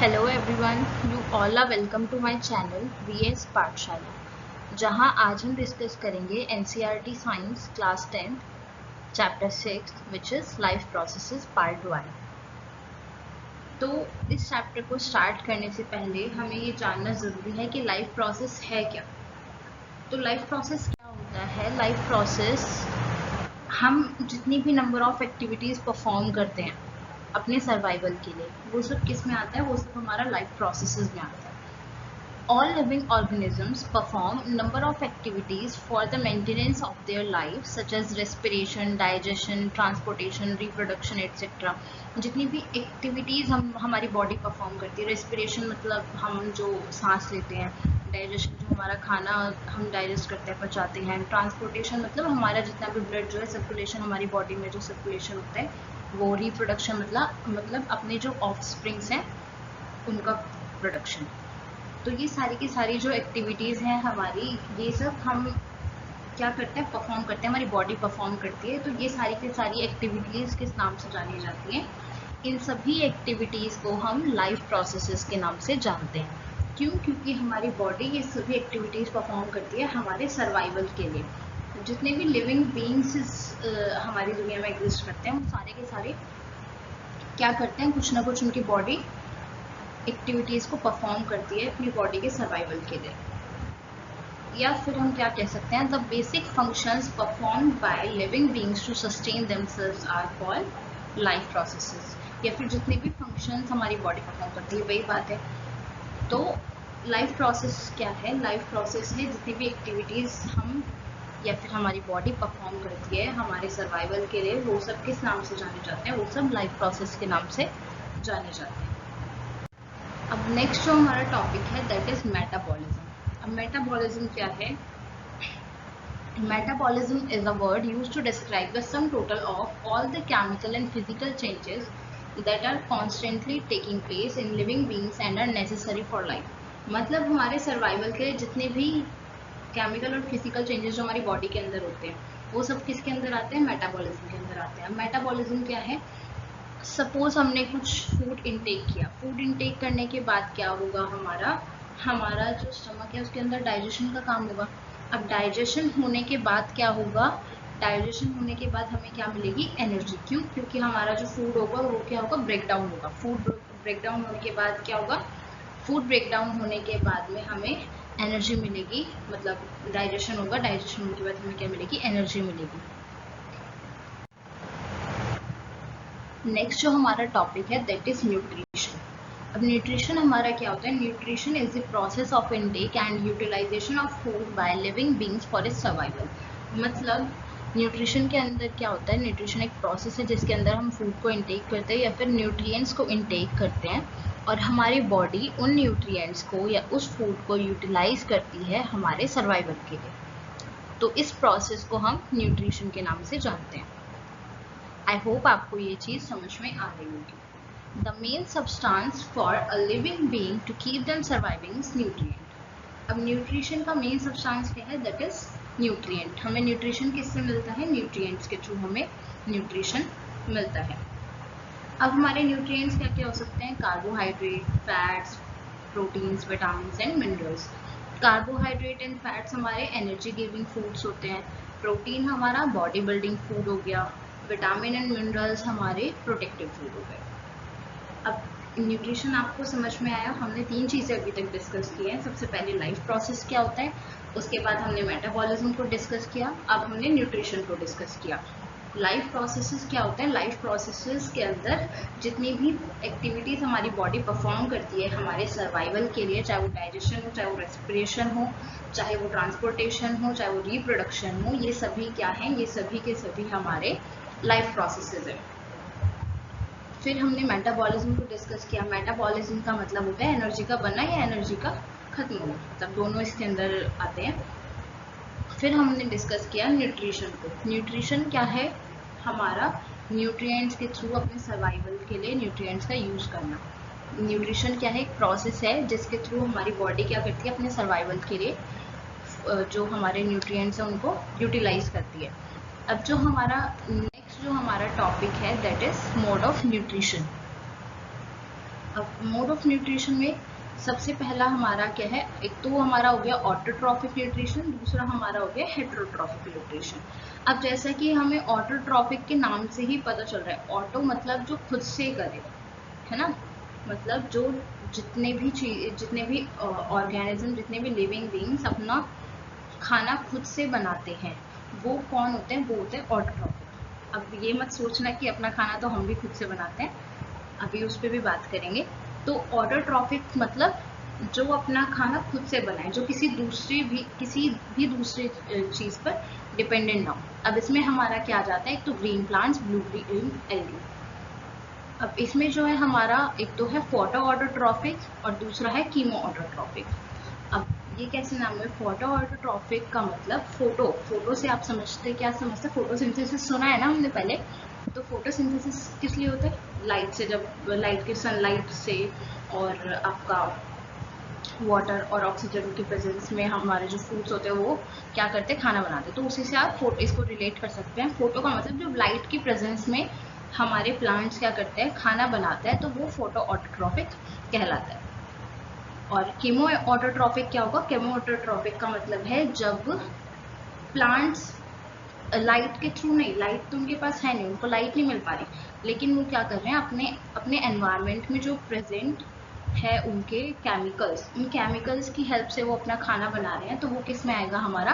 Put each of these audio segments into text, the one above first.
Hello everyone, you all are welcome to my channel VS Pathshala, जहां आज हम डिस्कस करेंगे NCERT science class 10th chapter 6 which is life processes part 1। तो इस चैप्टर को स्टार्ट करने से पहले हमें ये जानना ज़रूरी है कि लाइफ प्रोसेस है क्या। तो लाइफ प्रोसेस क्या होता है? लाइफ प्रोसेस हम जितनी भी नंबर ऑफ एक्टिविटीज़ परफॉर्म करते हैं अपने सर्वाइवल के लिए, वो सब किस में आता है? वो सब हमारा लाइफ प्रोसेसेस में आता है। All living organisms perform number of activities for the maintenance of their life such as respiration, digestion, transportation, reproduction etc. जितनी भी एक्टिविटीज़ हमारी बॉडी परफॉर्म करती है, रेस्पिरेशन मतलब हम जो सांस लेते हैं, डाइजेशन जो हमारा खाना हम डाइजेस्ट करते हैं, पचाते हैं, ट्रांसपोर्टेशन मतलब हमारा जितना भी ब्लड जो है सर्कुलेशन, हमारी बॉडी में जो सर्कुलेशन होता है वो, रिप्रोडक्शन मतलब अपने जो ऑफ स्प्रिंग्स हैं उनका प्रोडक्शन। तो ये सारी की सारी जो एक्टिविटीज़ हैं हमारी, ये सब हम क्या करते हैं? परफॉर्म करते हैं, हमारी बॉडी परफॉर्म करती है। तो ये सारी की सारी एक्टिविटीज़ किस नाम से जानी जाती हैं? इन सभी एक्टिविटीज़ को हम लाइफ प्रोसेसेस के नाम से जानते हैं। क्यों? क्योंकि हमारी बॉडी ये सभी एक्टिविटीज़ परफॉर्म करती है हमारे सर्वाइवल के लिए। जितने भी लिविंग बीइंग्स हमारी दुनिया में एग्जिस्ट करते हैं, वो सारे के सारे क्या करते हैं? कुछ ना कुछ उनकी बॉडी एक्टिविटीज़ को परफॉर्म करती है अपनी बॉडी के सर्वाइवल के लिए। या फिर हम क्या कह सकते हैं, the basic functions perform by living beings to sustain themselves are called life processes. या फिर जितने भी फंक्शंस हमारी बॉडी परफॉर्म करती है, वही बात है। तो लाइफ प्रोसेस क्या है? लाइफ प्रोसेस है जितनी भी एक्टिविटीज़ हम या फिर हमारी बॉडी परफॉर्म करती है हमारे सर्वाइवल के लिए, वो सब किस नाम से जाने जाते हैं? वो सब लाइफ प्रोसेस के नाम से जाने जाते हैं। अब नेक्स्ट जो हमारा टॉपिक है दैट इज मेटाबॉलिज्म। अब मेटाबॉलिज्म क्या है? Metabolism is a word used to describe the sum total of all the chemical and physical changes that are constantly taking place in living beings and are necessary for life. मतलब हमारे survival के जितने भी chemical और physical changes जो हमारी body के अंदर होते हैं, वो सब किसके अंदर आते हैं? मेटाबॉलिज्म के अंदर आते हैं। मेटाबॉलिज्म क्या है? सपोज हमने कुछ फूड इनटेक किया, फूड इनटेक करने के बाद क्या होगा? हमारा जो स्टमक है उसके अंदर डाइजेशन का काम होगा। अब डाइजेशन होने के बाद क्या होगा? डाइजेशन होने के बाद हमें क्या मिलेगी? एनर्जी। क्यों? क्योंकि हमारा जो फूड होगा वो क्या होगा? ब्रेक डाउन होगा। फूड ब्रेक डाउन होने के बाद क्या होगा? फूड ब्रेक डाउन होने के बाद में हमें एनर्जी मिलेगी, मतलब डाइजेशन होगा, डाइजेशन होने के बाद हमें क्या मिलेगी? एनर्जी मिलेगी। नेक्स्ट जो हमारा टॉपिक है दैट इज न्यूट्रिशन। अब न्यूट्रिशन हमारा क्या होता है? Nutrition is the process of intake and utilisation of food by living beings for its survival. मतलब न्यूट्रिशन के अंदर क्या होता है? न्यूट्रिशन एक प्रोसेस है जिसके अंदर हम फूड को इनटेक करते हैं या फिर न्यूट्रिएंट्स को इनटेक करते हैं, और हमारी बॉडी उन न्यूट्रिएंट्स को या उस फूड को यूटिलाइज करती है हमारे सर्वाइवल के लिए। तो इस प्रोसेस को हम न्यूट्रिशन के नाम से जानते हैं। आई होप आपको ये चीज़ समझ में आ रही होगी। The main substance for a living being to keep them surviving is nutrient. अब न्यूट्रिशन का मेन सब्सटेंस क्या है? That is nutrient. हमें न्यूट्रिशन किससे मिलता है? न्यूट्रिएंट्स के थ्रू हमें न्यूट्रिशन मिलता है। अब हमारे न्यूट्रिएंट्स क्या क्या हो सकते हैं? Carbohydrate, fats, proteins, vitamins and minerals. Carbohydrate and fats हमारे एनर्जी गिविंग फूड्स होते हैं। प्रोटीन हमारा बॉडी बिल्डिंग फूड हो गया। विटामिन एंड मिनरल्स हमारे प्रोटेक्टिव फूड हो गए। अब न्यूट्रिशन आपको समझ में आया? हमने 3 चीज़ें अभी तक डिस्कस की हैं। सबसे पहले लाइफ प्रोसेस क्या होता है, उसके बाद हमने मेटाबॉलिज्म को डिस्कस किया, अब हमने न्यूट्रिशन को डिस्कस किया। लाइफ प्रोसेसेस क्या होते हैं? लाइफ प्रोसेसेस के अंदर जितनी भी एक्टिविटीज़ हमारी बॉडी परफॉर्म करती है हमारे सर्वाइवल के लिए, चाहे वो डाइजेशन हो, चाहे वो रेस्पिरेशन हो, चाहे वो ट्रांसपोर्टेशन हो, चाहे वो रिप्रोडक्शन हो, ये सभी क्या हैं? ये सभी के सभी हमारे लाइफ प्रोसेसेस है। फिर हमने मेटाबॉलिज्म को डिस्कस किया। मेटाबॉलिज्म का मतलब होता है एनर्जी का बनना या एनर्जी का खत्म होना, मतलब दोनों इसके अंदर आते हैं। फिर हमने डिस्कस किया न्यूट्रिशन को। न्यूट्रिशन क्या है? हमारा न्यूट्रिएंट्स के थ्रू अपने सर्वाइवल के लिए न्यूट्रिएंट्स का यूज़ करना। न्यूट्रिशन क्या है? एक प्रोसेस है जिसके थ्रू हमारी बॉडी क्या करती है? अपने सर्वाइवल के लिए जो हमारे न्यूट्रिएंट्स हैं उनको यूटिलाइज करती है। अब जो हमारा नेक्स्ट जो हमारा टॉपिक है that is mode of nutrition. अब मोड ऑफ न्यूट्रिशन में सबसे पहला हमारा क्या है, एक तो हमारा हो गया ऑटोट्रॉफिक न्यूट्रिशन, दूसरा हमारा हो गया हेटेरोट्रॉफिक न्यूट्रिशन। अब जैसा कि हमें ऑटोट्रॉफिक के नाम से ही पता चल रहा है, ऑटो मतलब जो खुद से करे, है ना, मतलब जो जितने भी ऑर्गेनिज्म, जितने भी लिविंग बीइंग्स अपना खाना खुद से बनाते हैं, वो कौन होते हैं, वो होते हैं ऑटोट्रॉफिक। अब ये मत सोचना कि अपना खाना तो हम भी खुद से बनाते हैं, अभी उस पर भी बात करेंगे। तो ऑटोट्रॉफिक मतलब जो अपना खाना खुद से बनाए, जो किसी भी दूसरे चीज़ पर डिपेंडेंट ना हो। अब इसमें हमारा क्या आ जाता है, एक तो green plants, blue green algae. अब इसमें जो है हमारा एक तो है फोटो ऑटोट्रॉफिक और दूसरा है कीमो ऑटोट्रॉफिक। अब ये कैसे नाम है, फोटो ऑटोट्रॉफिक का मतलब फोटो से आप समझते, क्या समझते, फोटोसिंथेसिस सुना है ना हमने पहले। तो फोटोसिंथेसिस किस लिए होता है, लाइट से, जब लाइट के सनलाइट से और आपका वाटर और ऑक्सीजन की प्रेजेंस में हमारे जो फूड्स होते हैं वो क्या करते हैं, खाना बनाते हैं। तो उसी से आप इसको रिलेट कर सकते हैं। फोटो का मतलब जब लाइट की प्रेजेंस में हमारे प्लांट्स क्या करते हैं, खाना बनाते हैं, तो वो फोटो ऑटोट्रॉफिक कहलाता है। और कीमो ऑटोट्रॉफिक क्या होगा, कीमो ऑटोट्रॉफिक का मतलब है जब प्लांट्स लाइट के थ्रू नहीं, लाइट तो उनके पास है नहीं, उनको लाइट नहीं मिल पा रही, लेकिन वो क्या कर रहे हैं, अपने अपने एनवायरनमेंट में जो प्रेजेंट है उनके केमिकल्स, उन केमिकल्स की हेल्प से वो अपना खाना बना रहे हैं। तो वो किस में आएगा, हमारा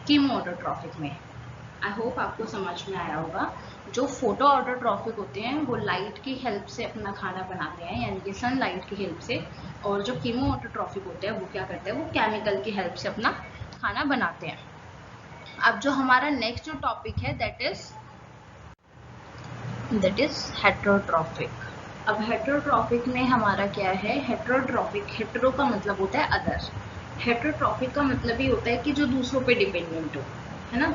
कीमो ऑटोट्रॉफिक में। आई होप आपको समझ में आया होगा। जो फोटो ऑटोट्रॉफिक होते हैं वो लाइट की हेल्प से अपना खाना बनाते हैं, यानी कि सनलाइट की हेल्प से। और जो कीमो ऑटोट्रॉफिक होते हैं वो क्या करते हैं, वो केमिकल की हेल्प से अपना खाना बनाते हैं। अब जो हमारा नेक्स्ट जो टॉपिक है दैट इज हेटेरोट्रॉफिक। अब हेटेरोट्रॉफिक में हमारा क्या है, हेटेरो का मतलब होता है अदर, हेटेरोट्रॉफिक का मतलब ही होता है कि जो दूसरों पे डिपेंडेंट हो, है ना।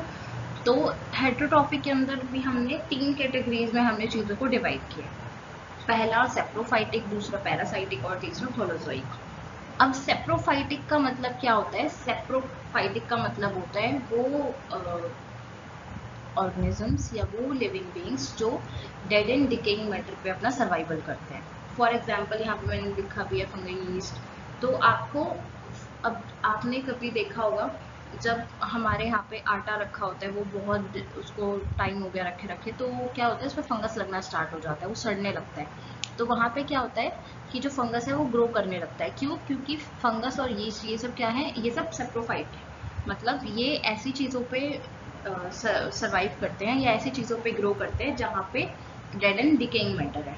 तो हेटेरोट्रॉफिक के अंदर भी हमने 3 कैटेगरीज में हमने चीज़ों को डिवाइड किया। पहला सेप्रोफाइटिक, दूसरा पैरासाइटिक और तीसरा होलोजोइक। अब सेप्रोफाइटिक का मतलब क्या होता है, सेप्रोफाइटिक का मतलब होता है वो ऑर्गेनिजम्स या वो लिविंग बीइंग्स जो डेड एंड डिकेइंग मैटर पे अपना सर्वाइवल करते हैं। फॉर एग्जांपल यहाँ पे मैंने लिखा भी है फंगी यीस्ट। तो आपको, अब आपने कभी देखा होगा जब हमारे यहाँ पे आटा रखा होता है, वो बहुत उसको टाइम हो गया रखे तो क्या होता है, उस पर फंगस लगना स्टार्ट हो जाता है, वो सड़ने लगता है। तो वहाँ पे क्या होता है कि जो फंगस है वो ग्रो करने लगता है। क्यों, क्योंकि फंगस और यीस्ट ये सब क्या है, ये सब सेप्रोफाइट है, मतलब ये ऐसी चीज़ों पे सरवाइव करते हैं या ऐसी चीज़ों पे ग्रो करते हैं जहाँ पे डेड एंड डिकेइंग मैटर है।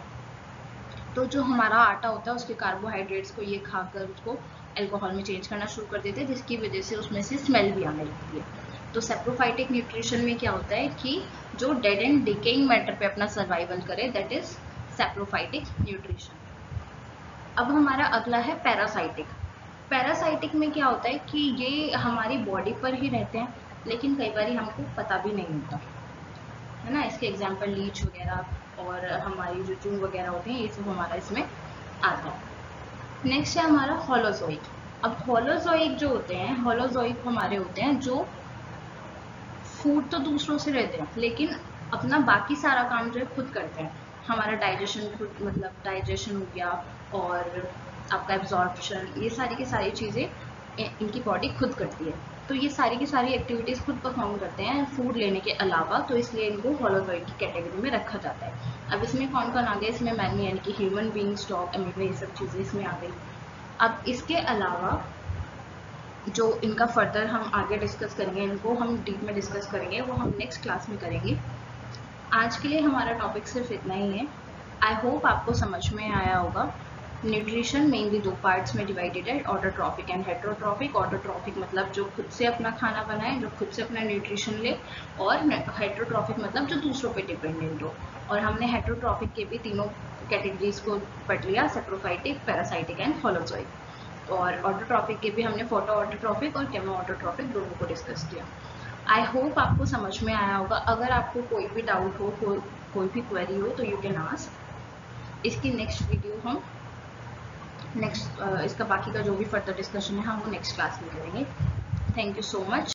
तो जो हमारा आटा होता है उसके कार्बोहाइड्रेट्स को ये खाकर उसको अल्कोहल में चेंज करना शुरू कर देते हैं, जिसकी वजह से उसमें से स्मेल भी आने लगती है। तो सेप्रोफाइटिक न्यूट्रिशन में क्या होता है कि जो डेड एंड डिकेइंग मैटर पे अपना सर्वाइवल करे, दैट इज सेप्रोफाइटिक न्यूट्रिशन। अब हमारा अगला है पैरासाइटिक। पैरासाइटिक में क्या होता है कि ये हमारी बॉडी पर ही रहते हैं, लेकिन कई बार हमको पता भी नहीं होता, है ना। इसके एग्जांपल लीच वगैरह और हमारी जो चूह वगैरह होते हैं, ये सब हमारा इसमें आता है। नेक्स्ट है हमारा होलोजोइक। अब होलोजोइक जो होते हैं, होलोजोइक हमारे होते हैं जो फूड तो दूसरों से रहते हैं, लेकिन अपना बाकी सारा काम जो है खुद करते हैं। हमारा डाइजेशन खुद, मतलब डाइजेशन हो गया और आपका एब्जॉर्प्शन, ये सारी की सारी चीज़ें इनकी बॉडी खुद करती है। तो ये सारी की सारी एक्टिविटीज़ खुद परफॉर्म करते हैं फूड लेने के अलावा, तो इसलिए इनको होलोजोइक की कैटेगरी में रखा जाता है। अब इसमें कौन कौन आ गया, इसमें मैमी यानी कि ह्यूमन बींग्स, डॉग, अमीबा, ये सब चीज़ें इसमें आ गई। अब इसके अलावा जो इनका फर्दर हम आगे डिस्कस करेंगे, इनको हम डीप में डिस्कस करेंगे, वो हम नेक्स्ट क्लास में करेंगे। आज के लिए हमारा टॉपिक सिर्फ इतना ही है। आई होप आपको समझ में आया होगा। न्यूट्रिशन मेनली 2 पार्ट्स में डिवाइडेड है, ऑटोट्रॉफिक एंड हेटेरोट्रॉफिक। ऑटोट्रॉफिक मतलब जो खुद से अपना खाना बनाए, जो खुद से अपना न्यूट्रिशन ले, और हेटेरोट्रॉफिक मतलब जो दूसरों पे डिपेंडेंट हो। और हमने हेटेरोट्रॉफिक के भी तीनों कैटेगरीज को पढ़ लिया, सेप्रोफाइटिक, पैरासाइटिक एंड होलोजोइक। और ऑटोट्रॉफिक के भी हमने फोटो ऑटोट्रॉफिक और केमो ऑटोट्रॉफिक दोनों को डिस्कस किया। आई होप आपको समझ में आया होगा। अगर आपको कोई भी डाउट हो, कोई भी क्वेरी हो, तो यू कैन आस्क। इसकी नेक्स्ट वीडियो हम इसका बाकी का जो भी फर्दर डिस्कशन है हम वो नेक्स्ट क्लास में करेंगे। Thank you so much.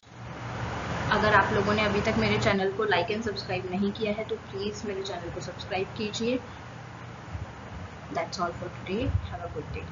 अगर आप लोगों ने अभी तक मेरे चैनल को लाइक एंड सब्सक्राइब नहीं किया है तो प्लीज़ मेरे चैनल को सब्सक्राइब कीजिए। That's all for today. Have a good day.